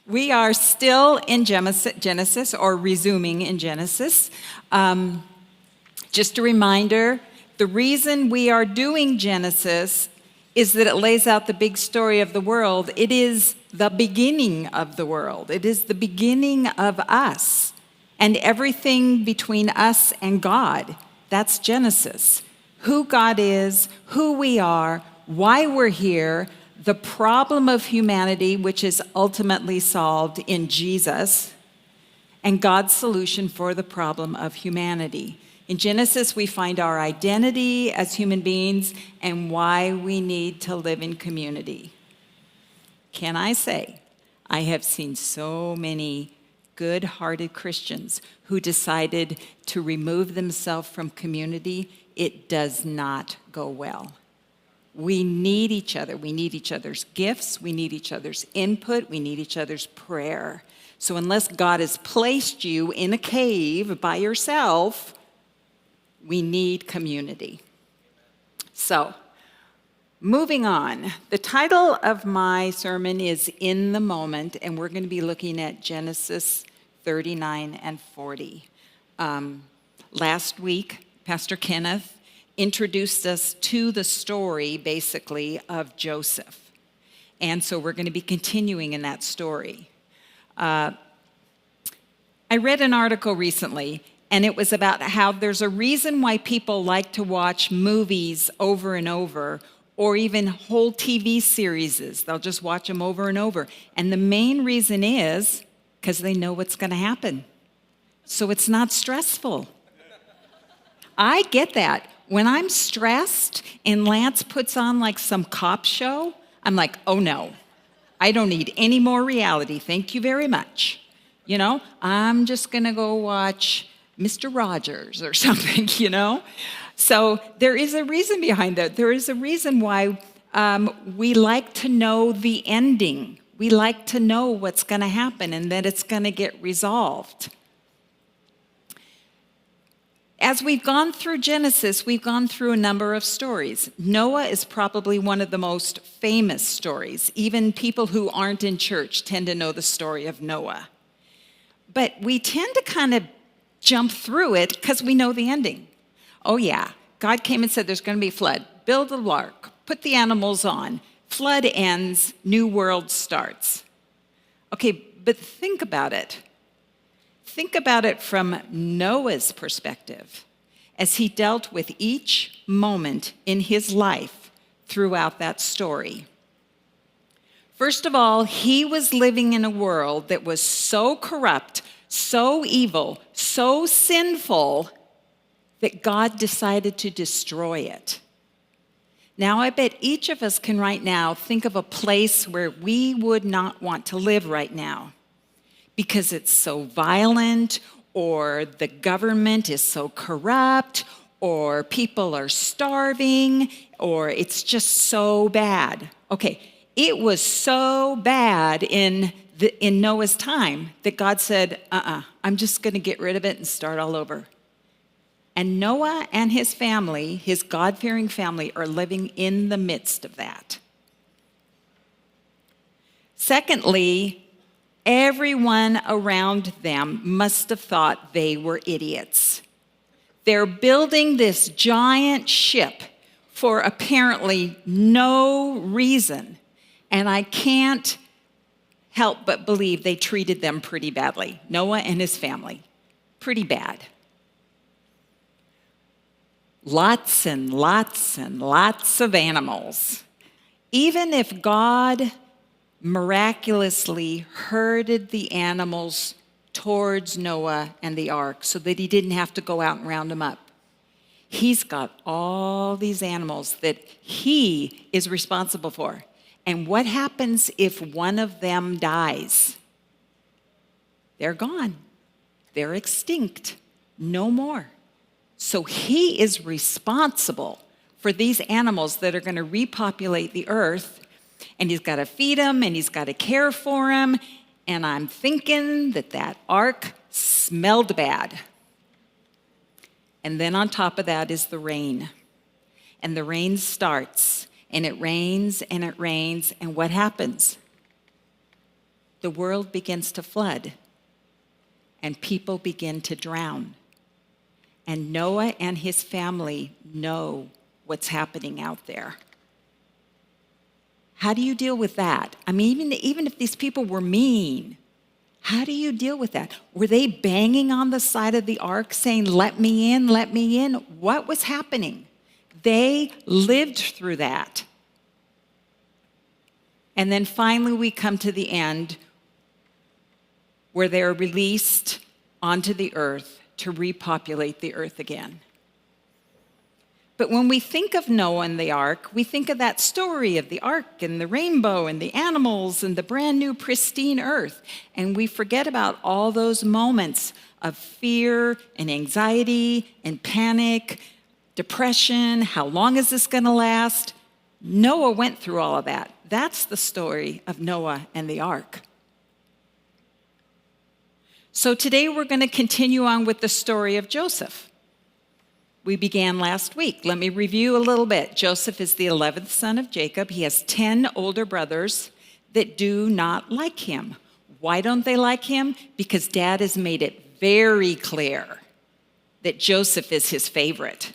We are still in Genesis, or resuming in Genesis. Just a reminder, the reason we are doing Genesis is that it lays out the big story of the world. It is the beginning of the world. It is the beginning of us and everything between us and God. That's Genesis. Who God is, who we are, why we're here, the problem of humanity, which is ultimately solved in Jesus, and God's solution for the problem of humanity. In Genesis, we find our identity as human beings and why we need to live in community. Can I say, I have seen so many good-hearted Christians who decided to remove themselves from community. It does not go well. We need each other. We need each other's gifts. We need each other's input. We need each other's prayer. So unless God has placed you in a cave by yourself, we need community. So, moving on. The title of my sermon is In the Moment, and we're going to be looking at Genesis 39 and 40. Last week, Pastor Kenneth introduced us to the story, basically, of Joseph. And so we're going to be continuing in that story. I read an article recently, and it was about how there's a reason why people like to watch movies over and over, or even whole TV series. They'll just watch them over and over. And the main reason is because they know what's going to happen. So it's not stressful. I get that. When I'm stressed and Lance puts on like some cop show, I'm like, oh no, I don't need any more reality. Thank you very much. You know, I'm just going to go watch Mr. Rogers or something, you know? So there is a reason behind that. There is a reason why we like to know the ending. We like to know what's going to happen and that it's going to get resolved. As we've gone through Genesis, we've gone through a number of stories. Noah is probably one of the most famous stories. Even people who aren't in church tend to know the story of Noah. But we tend to kind of jump through it because we know the ending. Oh yeah, God came and said there's going to be a flood. Build a ark, put the animals on. Flood ends, new world starts. Okay, but think about it. Think about it from Noah's perspective as he dealt with each moment in his life throughout that story. First of all, he was living in a world that was so corrupt, so evil, so sinful that God decided to destroy it. Now, I bet each of us can right now think of a place where we would not want to live right now because it's so violent, or the government is so corrupt, or people are starving, or it's just so bad. Okay, it was so bad in Noah's time that God said, I'm just going to get rid of it and start all over. And Noah and his family, his God-fearing family, are living in the midst of that. Secondly, everyone around them must have thought they were idiots. They're building this giant ship for apparently no reason. And I can't help but believe they treated them pretty badly. Noah and his family. Pretty bad. Lots and lots and lots of animals. Even if God miraculously herded the animals towards Noah and the ark so that he didn't have to go out and round them up, he's got all these animals that he is responsible for. And what happens if one of them dies? They're gone. They're extinct. No more. So he is responsible for these animals that are going to repopulate the earth, and he's got to feed them, and he's got to care for them, and I'm thinking that ark smelled bad. And then on top of that is the rain. And the rain starts, and it rains, and what happens? the world begins to flood and people begin to drown. And Noah and his family know what's happening out there. How do you deal with that? I mean, even if these people were mean, how do you deal with that? Were they banging on the side of the ark saying, let me in, let me in? What was happening? They lived through that. And then finally we come to the end where they're released onto the earth to repopulate the earth again. But when we think of Noah and the ark, we think of that story of the ark and the rainbow and the animals and the brand new pristine earth. And we forget about all those moments of fear and anxiety and panic, depression. How long is this going to last? Noah went through all of that. That's the story of Noah and the ark. So today we're going to continue on with the story of Joseph. We began last week. Let me review a little bit. Joseph is the 11th son of Jacob. He has 10 older brothers that do not like him. Why don't they like him? Because Dad has made it very clear that Joseph is his favorite.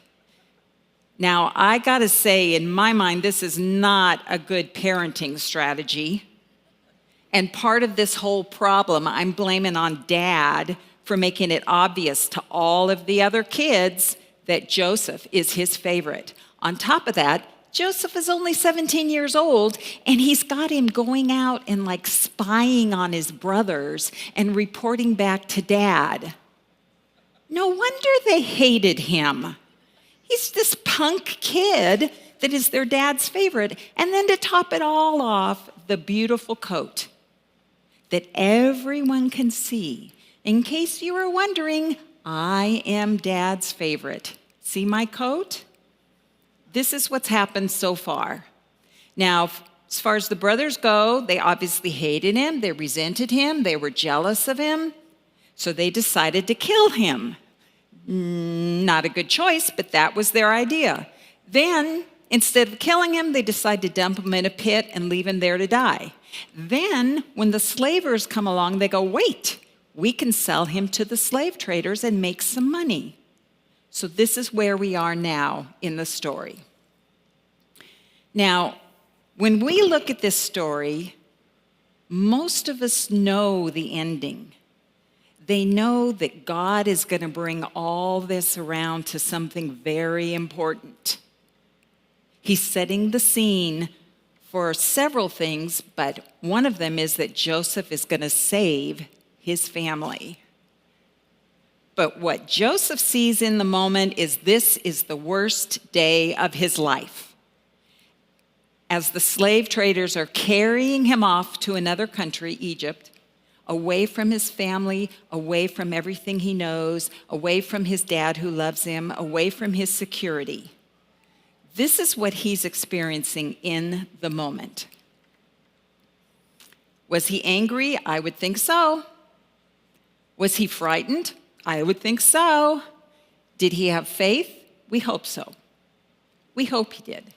Now, I got to say, in my mind, this is not a good parenting strategy. And part of this whole problem, I'm blaming on Dad for making it obvious to all of the other kids that Joseph is his favorite. On top of that, Joseph is only 17 years old, and he's got him going out and like spying on his brothers and reporting back to Dad. No wonder they hated him. He's this punk kid that is their dad's favorite. And then to top it all off, the beautiful coat that everyone can see. In case you were wondering, I am Dad's favorite. See my coat? This is what's happened so far. Now, as far as the brothers go, they obviously hated him. They resented him. They were jealous of him. So they decided to kill him. Not a good choice, but that was their idea. Then, instead of killing him, they decided to dump him in a pit and leave him there to die. Then, when the slavers come along, they go, wait, we can sell him to the slave traders and make some money. So this is where we are now in the story. Now, when we look at this story, most of us know the ending. They know that God is going to bring all this around to something very important. He's setting the scene for several things, but one of them is that Joseph is going to save his family. But what Joseph sees in the moment is this is the worst day of his life. As the slave traders are carrying him off to another country, Egypt, away from his family, away from everything he knows, away from his dad who loves him, away from his security. This is what he's experiencing in the moment. Was he angry? I would think so. Was he frightened? I would think so. Did he have faith? We hope so. We hope he did.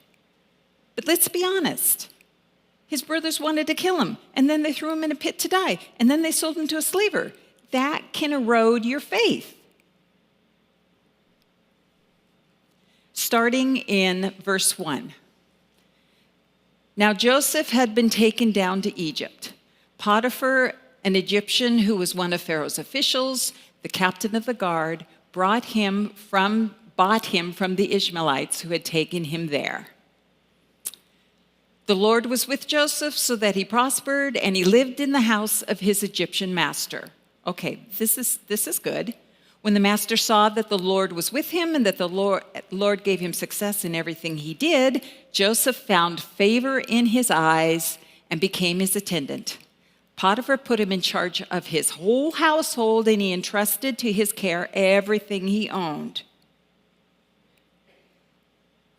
But let's be honest. His brothers wanted to kill him, and then they threw him in a pit to die, and then they sold him to a slaver. That can erode your faith. Starting in verse 1. Now Joseph had been taken down to Egypt. Potiphar, an Egyptian who was one of Pharaoh's officials, the captain of the guard, bought him from the Ishmaelites who had taken him there. The Lord was with Joseph so that he prospered, and he lived in the house of his Egyptian master. Okay, this is good. When the master saw that the Lord was with him and that the Lord gave him success in everything he did, Joseph found favor in his eyes and became his attendant. Potiphar put him in charge of his whole household, and he entrusted to his care everything he owned.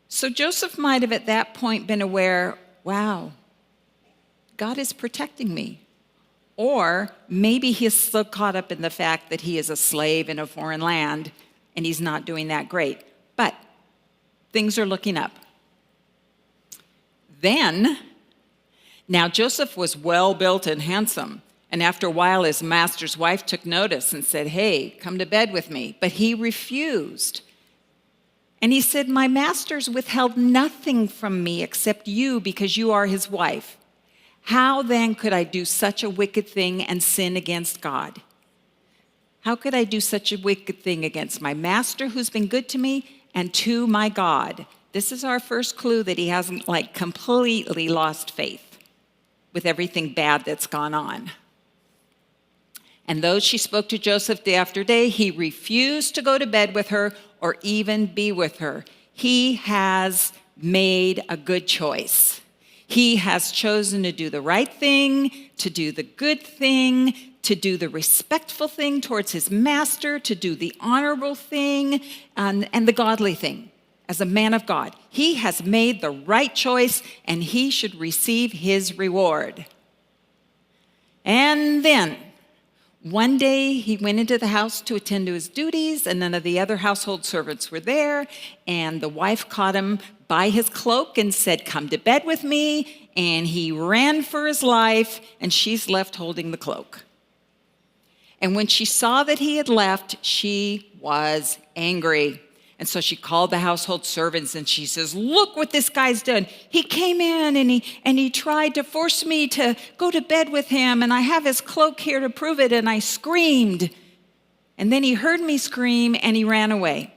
So Joseph might have at that point been aware, wow, God is protecting me. Or maybe he's so caught up in the fact that he is a slave in a foreign land and he's not doing that great. But things are looking up. Now Joseph was well built and handsome, And after a while, his master's wife took notice and said, "Hey, come to bed with me." But he refused. And he said, "My master's withheld nothing from me except you because you are his wife. How then could I do such a wicked thing and sin against God? How could I do such a wicked thing against my master who's been good to me and to my God?" This is our first clue that he hasn't completely lost faith with everything bad that's gone on. And though she spoke to Joseph day after day, he refused to go to bed with her or even be with her. He has made a good choice. He has chosen to do the right thing, to do the good thing, to do the respectful thing towards his master, to do the honorable thing, and the godly thing. As a man of God, he has made the right choice, and he should receive his reward. And then, one day, he went into the house to attend to his duties, and none of the other household servants were there, and the wife caught him by his cloak and said, "Come to bed with me," and he ran for his life, and she's left holding the cloak. And when she saw that he had left, she was angry. And so she called the household servants and she says, "Look what this guy's done. He came in and he tried to force me to go to bed with him, and I have his cloak here to prove it, and I screamed. And then he heard me scream and he ran away."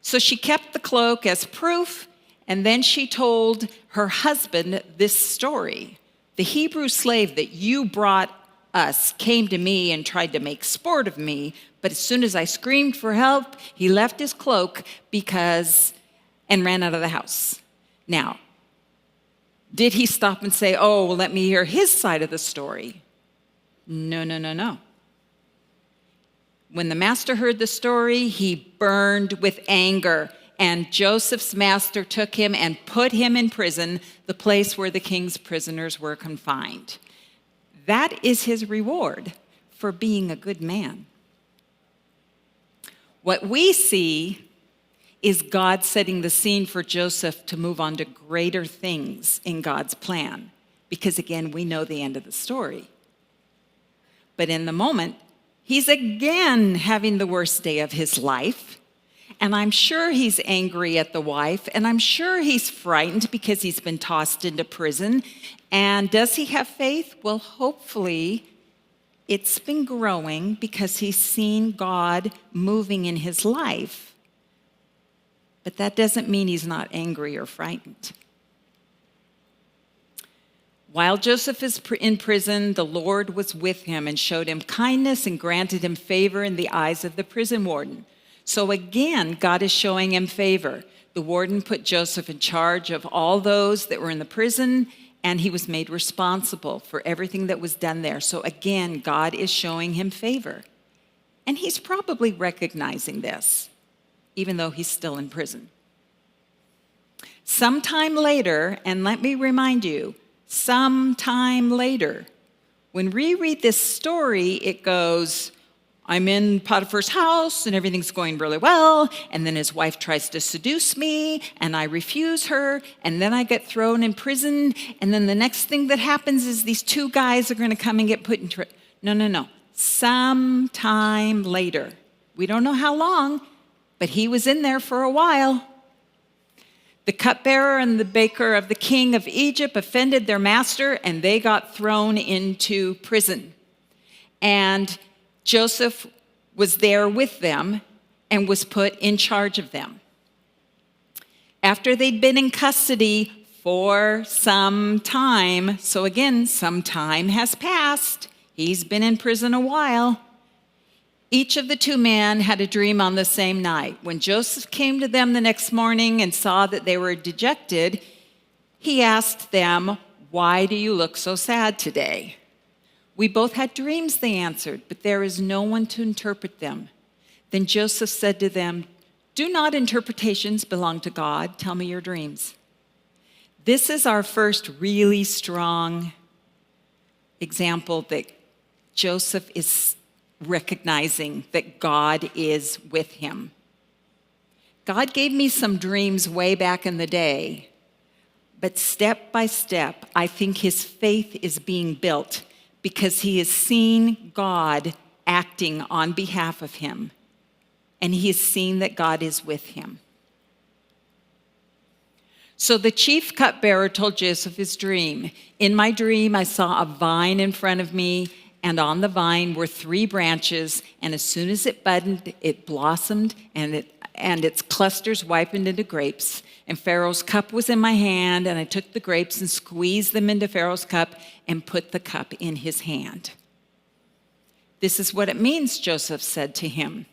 So she kept the cloak as proof, and then she told her husband this story. "The Hebrew slave that you brought us came to me and tried to make sport of me, but as soon as I screamed for help, he left his cloak and ran out of the house." Now, did he stop and say, "Oh, well, let me hear his side of the story"? No. When the master heard the story, he burned with anger, and Joseph's master took him and put him in prison, the place where the king's prisoners were confined. That is his reward for being a good man. What we see is God setting the scene for Joseph to move on to greater things in God's plan, because again, we know the end of the story. But in the moment, he's again having the worst day of his life, and I'm sure he's angry at the wife, and I'm sure he's frightened because he's been tossed into prison. And does he have faith? Well, hopefully it's been growing because he's seen God moving in his life. But that doesn't mean he's not angry or frightened. While Joseph is in prison, the Lord was with him and showed him kindness and granted him favor in the eyes of the prison warden. So again, God is showing him favor. The warden put Joseph in charge of all those that were in the prison, and he was made responsible for everything that was done there. So again, God is showing him favor. And he's probably recognizing this, even though he's still in prison. Sometime later, and let me remind you, sometime later, when we read this story, it goes, I'm in Potiphar's house and everything's going really well, and then his wife tries to seduce me and I refuse her, and then I get thrown in prison, and then the next thing that happens is these two guys are going to come and get put in prison. No. Sometime later. We don't know how long, but he was in there for a while. The cupbearer and the baker of the king of Egypt offended their master, and they got thrown into prison. And Joseph was there with them and was put in charge of them. After they'd been in custody for some time, so again, some time has passed. He's been in prison a while. Each of the two men had a dream on the same night. When Joseph came to them the next morning and saw that they were dejected, he asked them, "Why do you look so sad today?" "We both had dreams," they answered, "but there is no one to interpret them." Then Joseph said to them, "Do not interpretations belong to God? Tell me your dreams." This is our first really strong example that Joseph is recognizing that God is with him. God gave me some dreams way back in the day, but step by step, I think his faith is being built because he has seen God acting on behalf of him, and he has seen that God is with him. So the chief cupbearer told Joseph his dream. In my dream, I saw a vine in front of me, and on the vine were 3 branches, and as soon as it budded, it blossomed, and its clusters ripened into grapes. And Pharaoh's cup was in my hand, and I took the grapes and squeezed them into Pharaoh's cup and put the cup in his hand. This is what it means, Joseph said to him.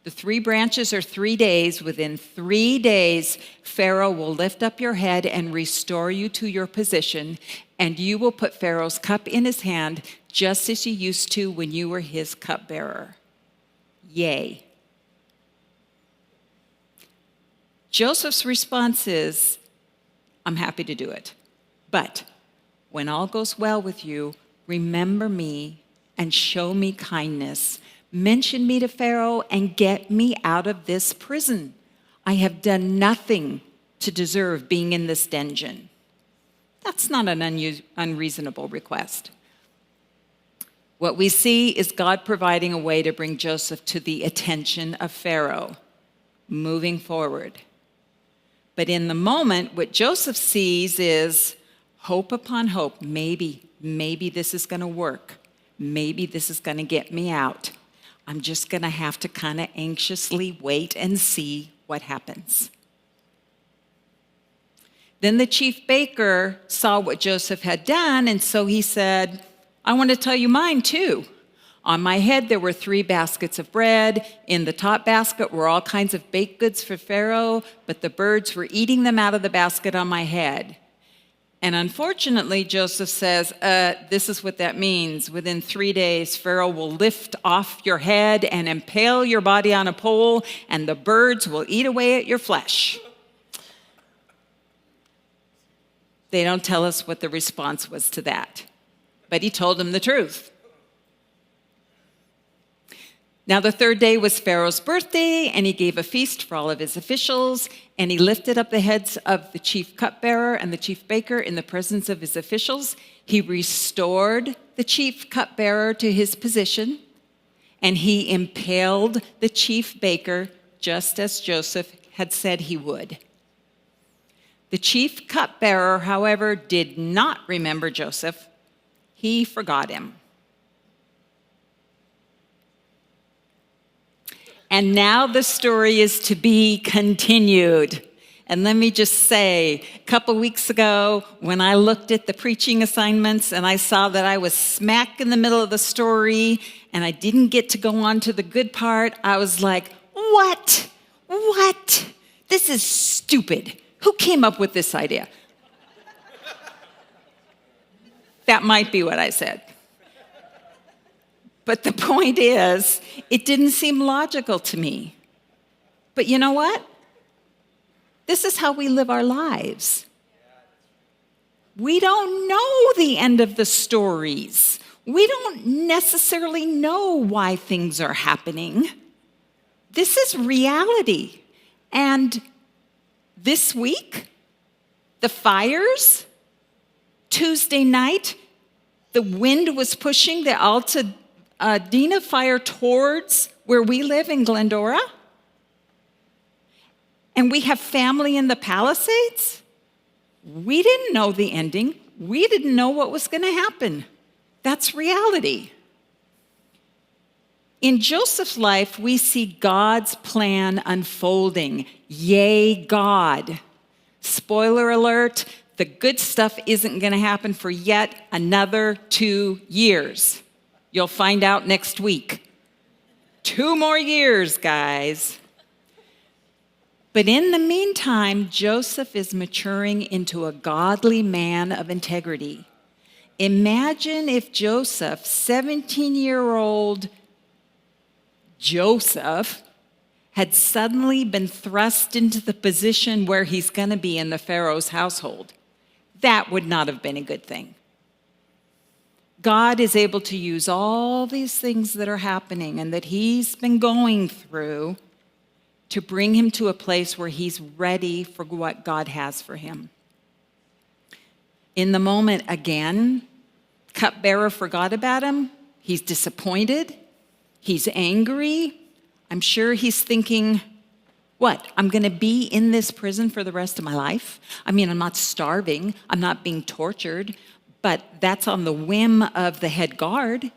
The 3 branches are 3 days. Within 3 days, Pharaoh will lift up your head and restore you to your position, and you will put Pharaoh's cup in his hand, just as you used to when you were his cupbearer. Yay. Joseph's response is, I'm happy to do it. But when all goes well with you, remember me and show me kindness. Mention me to Pharaoh and get me out of this prison. I have done nothing to deserve being in this dungeon. That's not an unreasonable request. What we see is God providing a way to bring Joseph to the attention of Pharaoh, moving forward. But in the moment, what Joseph sees is hope upon hope. Maybe this is going to work. Maybe this is going to get me out. I'm just going to have to kind of anxiously wait and see what happens. Then the chief baker saw what Joseph had done, and so he said, I want to tell you mine too. On my head there were 3 baskets of bread. In the top basket were all kinds of baked goods for Pharaoh, but the birds were eating them out of the basket on my head. And unfortunately, Joseph says, this is what that means. Within 3 days, Pharaoh will lift off your head and impale your body on a pole, and the birds will eat away at your flesh. They don't tell us what the response was to that, but he told them the truth. Now the 3rd day was Pharaoh's birthday, and he gave a feast for all of his officials, and he lifted up the heads of the chief cupbearer and the chief baker in the presence of his officials. He restored the chief cupbearer to his position, and he impaled the chief baker just as Joseph had said he would. The chief cupbearer, however, did not remember Joseph. He forgot him. And now the story is to be continued. And let me just say, a couple weeks ago, when I looked at the preaching assignments and I saw that I was smack in the middle of the story and I didn't get to go on to the good part, I was like, what? What? This is stupid. Who came up with this idea? That might be what I said. But the point is, it didn't seem logical to me. But you know what? This is how we live our lives. We don't know the end of the stories. We don't necessarily know why things are happening. This is reality. And this week, the fires, Tuesday night, the wind was pushing the Altadena fire towards where we live in Glendora. And we have family in the Palisades. We didn't know the ending. We didn't know what was going to happen. That's reality. In Joseph's life, we see God's plan unfolding. Yay, God. Spoiler alert, the good stuff isn't going to happen for yet another 2 years. You'll find out next week. 2 more years, guys. But in the meantime, Joseph is maturing into a godly man of integrity. Imagine if Joseph, 17-year-old Joseph, had suddenly been thrust into the position where he's going to be in the Pharaoh's household. That would not have been a good thing. God is able to use all these things that are happening and that he's been going through to bring him to a place where he's ready for what God has for him. In the moment, again, cupbearer forgot about him. He's disappointed. He's angry. I'm sure he's thinking, what? I'm going to be in this prison for the rest of my life? I mean, I'm not starving. I'm not being tortured. But that's on the whim of the head guard.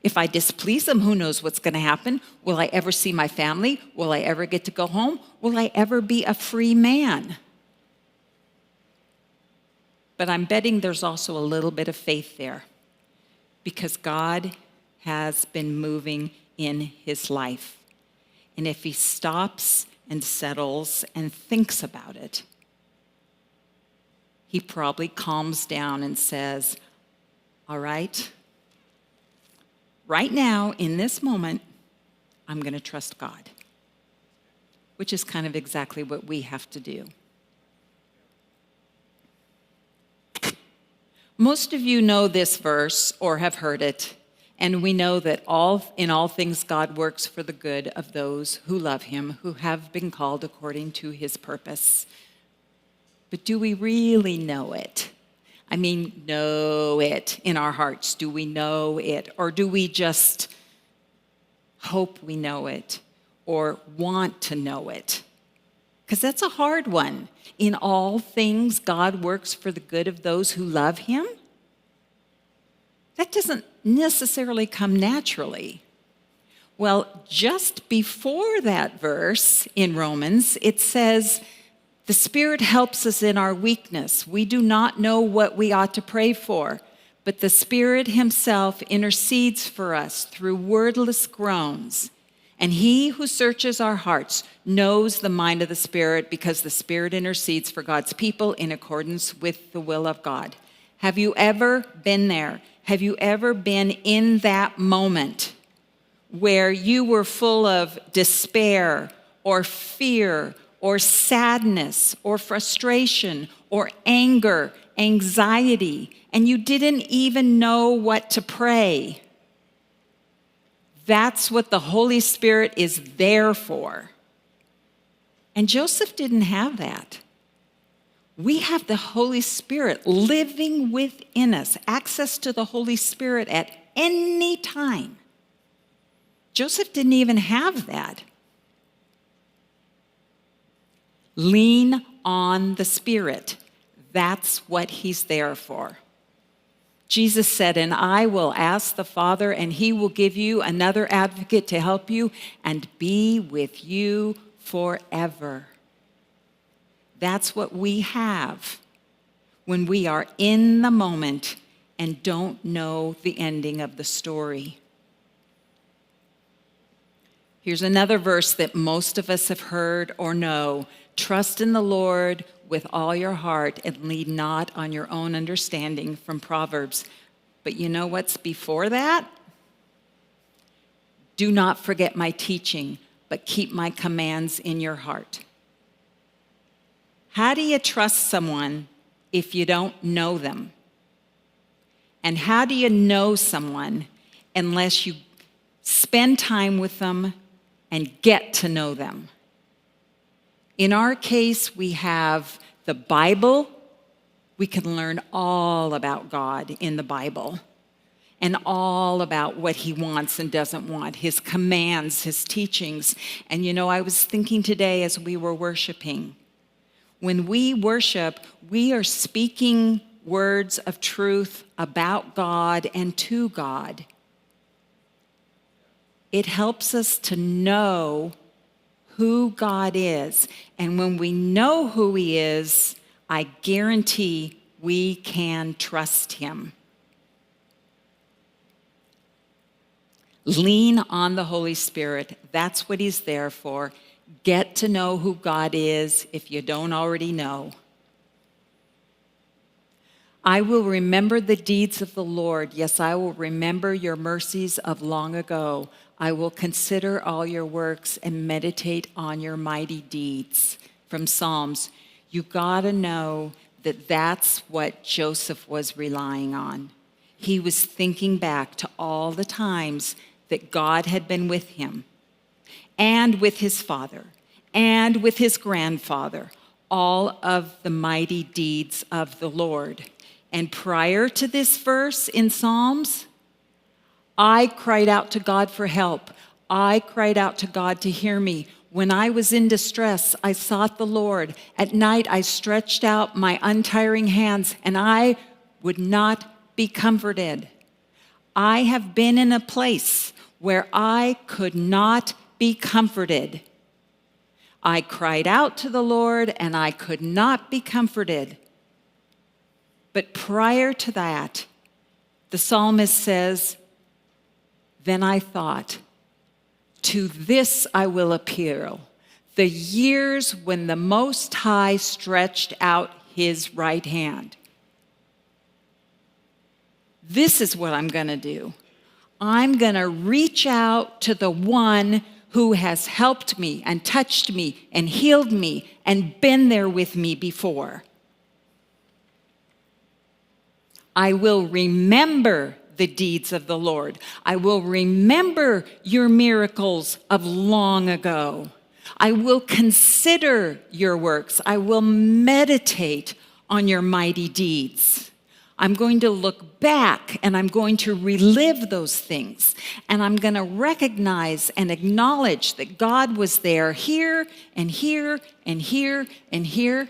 If I displease him, who knows what's going to happen? Will I ever see my family? Will I ever get to go home? Will I ever be a free man? But I'm betting there's also a little bit of faith there, because God has been moving in his life. And if he stops and settles and thinks about it, he probably calms down and says, all right, right now, in this moment, I'm going to trust God, which is kind of exactly what we have to do. Most of you know this verse or have heard it, and we know that in all things God works for the good of those who love him, who have been called according to his purpose. But do we really know it? I mean, know it in our hearts. Do we know it? Or do we just hope we know it or want to know it? Because that's a hard one. In all things, God works for the good of those who love him. That doesn't necessarily come naturally. Well, just before that verse in Romans, it says, the Spirit helps us in our weakness. We do not know what we ought to pray for, but the Spirit himself intercedes for us through wordless groans. And he who searches our hearts knows the mind of the Spirit, because the Spirit intercedes for God's people in accordance with the will of God. Have you ever been there? Have you ever been in that moment where you were full of despair or fear or sadness or frustration or anger, anxiety, and you didn't even know what to pray? That's what the Holy Spirit is there for. And Joseph didn't have that. We have the Holy Spirit living within us, access to the Holy Spirit at any time. Joseph didn't even have that. Lean on the Spirit. That's what he's there for. Jesus said, and I will ask the Father, and he will give you another advocate to help you and be with you forever. That's what we have when we are in the moment and don't know the ending of the story. Here's another verse that most of us have heard or know. Trust in the Lord with all your heart and lean not on your own understanding, from Proverbs. But you know what's before that? Do not forget my teaching, but keep my commands in your heart. How do you trust someone if you don't know them? And how do you know someone unless you spend time with them and get to know them? In our case, we have the Bible. We can learn all about God in the Bible and all about what he wants and doesn't want, his commands, his teachings. And you know, I was thinking today as we were worshiping, when we worship, we are speaking words of truth about God and to God. It helps us to know who God is. And when we know who he is, I guarantee we can trust him. Lean on the Holy Spirit. That's what he's there for. Get to know who God is if you don't already know. I will remember the deeds of the Lord. Yes, I will remember your mercies of long ago. I will consider all your works and meditate on your mighty deeds. From Psalms. You got to know that that's what Joseph was relying on. He was thinking back to all the times that God had been with him and with his father and with his grandfather, all of the mighty deeds of the Lord. And prior to this verse in Psalms, I cried out to God for help. I cried out to God to hear me. When I was in distress, I sought the Lord. At night, I stretched out my untiring hands, and I would not be comforted. I have been in a place where I could not be comforted. I cried out to the Lord, and I could not be comforted. But prior to that, the psalmist says, then I thought, to this I will appeal, the years when the Most High stretched out his right hand. This is what I'm going to do. I'm going to reach out to the one who has helped me and touched me and healed me and been there with me before. I will remember the deeds of the Lord. I will remember your miracles of long ago. I will consider your works. I will meditate on your mighty deeds. I'm going to look back and I'm going to relive those things. And I'm going to recognize and acknowledge that God was there here and here and here and here.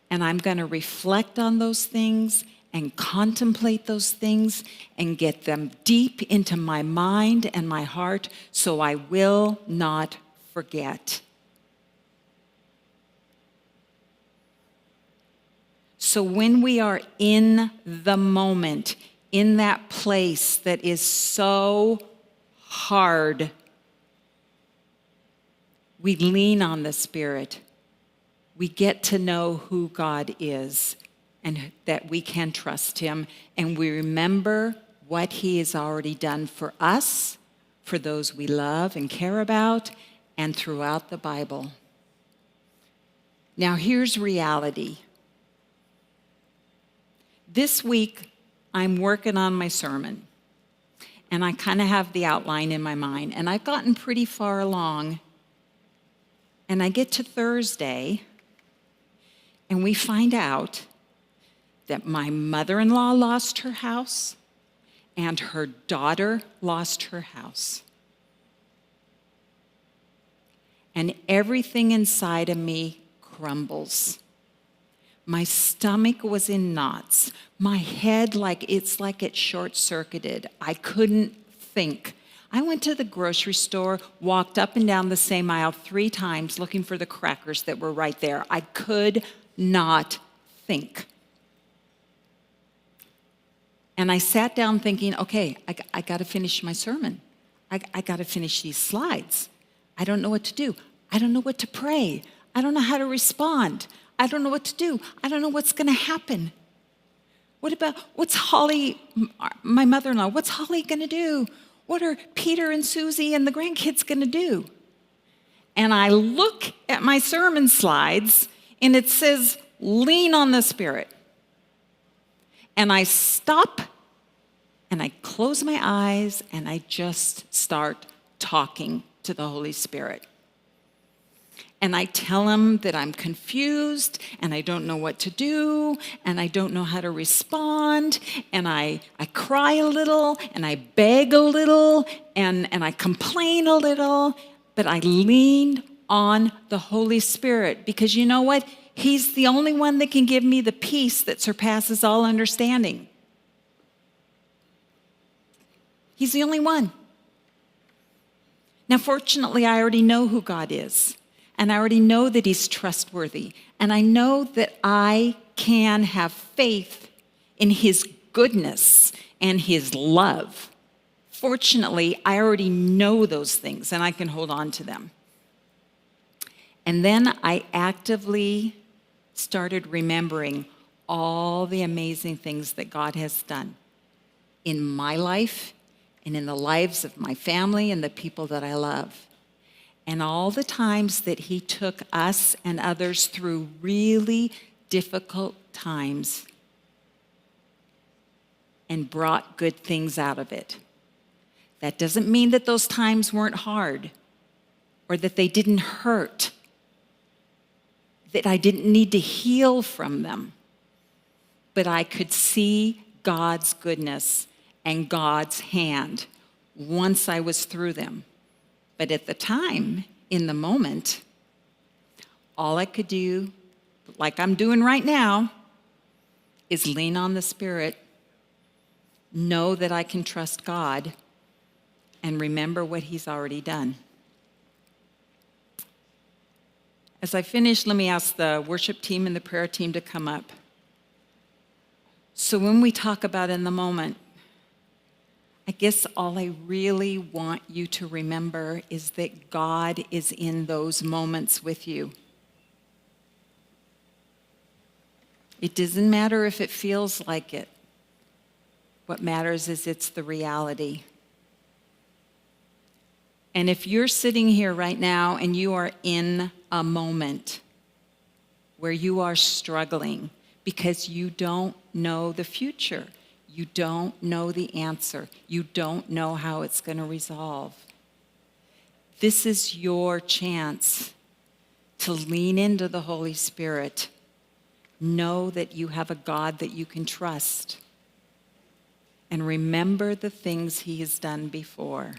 And I'm going to reflect on those things and contemplate those things and get them deep into my mind and my heart so I will not forget. So when we are in the moment, in that place that is so hard, we lean on the Spirit. We get to know who God is and that we can trust him. And we remember what he has already done for us, for those we love and care about, and throughout the Bible. Now here's reality. This week, I'm working on my sermon. And I kind of have the outline in my mind. And I've gotten pretty far along. And I get to Thursday, and we find out that my mother-in-law lost her house and her daughter lost her house. And everything inside of me crumbles. My stomach was in knots. My head, it's like it short-circuited. I couldn't think. I went to the grocery store, walked up and down the same aisle 3 times looking for the crackers that were right there. I could not think. And I sat down thinking, okay, I got to finish my sermon. I got to finish these slides. I don't know what to do. I don't know what to pray. I don't know how to respond. I don't know what to do. I don't know what's going to happen. What's Holly, my mother-in-law, what's Holly going to do? What are Peter and Susie and the grandkids going to do? And I look at my sermon slides, and it says, lean on the Spirit. And I stop, and I close my eyes, and I just start talking to the Holy Spirit. And I tell him that I'm confused, and I don't know what to do, and I don't know how to respond, and I cry a little, and I beg a little, and I complain a little, but I leaned on the Holy Spirit, because you know what? He's the only one that can give me the peace that surpasses all understanding. He's the only one. Now, fortunately, I already know who God is. And I already know that he's trustworthy. And I know that I can have faith in his goodness and his love. Fortunately, I already know those things, and I can hold on to them. And then I actively started remembering all the amazing things that God has done in my life and in the lives of my family and the people that I love. And all the times that he took us and others through really difficult times and brought good things out of it. That doesn't mean that those times weren't hard or that they didn't hurt, that I didn't need to heal from them. but I could see God's goodness and God's hand once I was through them. But at the time, in the moment, all I could do, like I'm doing right now, is lean on the Spirit, know that I can trust God, and remember what He's already done. As I finish, let me ask the worship team and the prayer team to come up. So when we talk about in the moment, I guess all I really want you to remember is that God is in those moments with you. It doesn't matter if it feels like it. What matters is it's the reality. And if you're sitting here right now and you are in a moment where you are struggling because you don't know the future, you don't know the answer, you don't know how it's going to resolve, this is your chance to lean into the Holy Spirit. Know that you have a God that you can trust. And remember the things He has done before.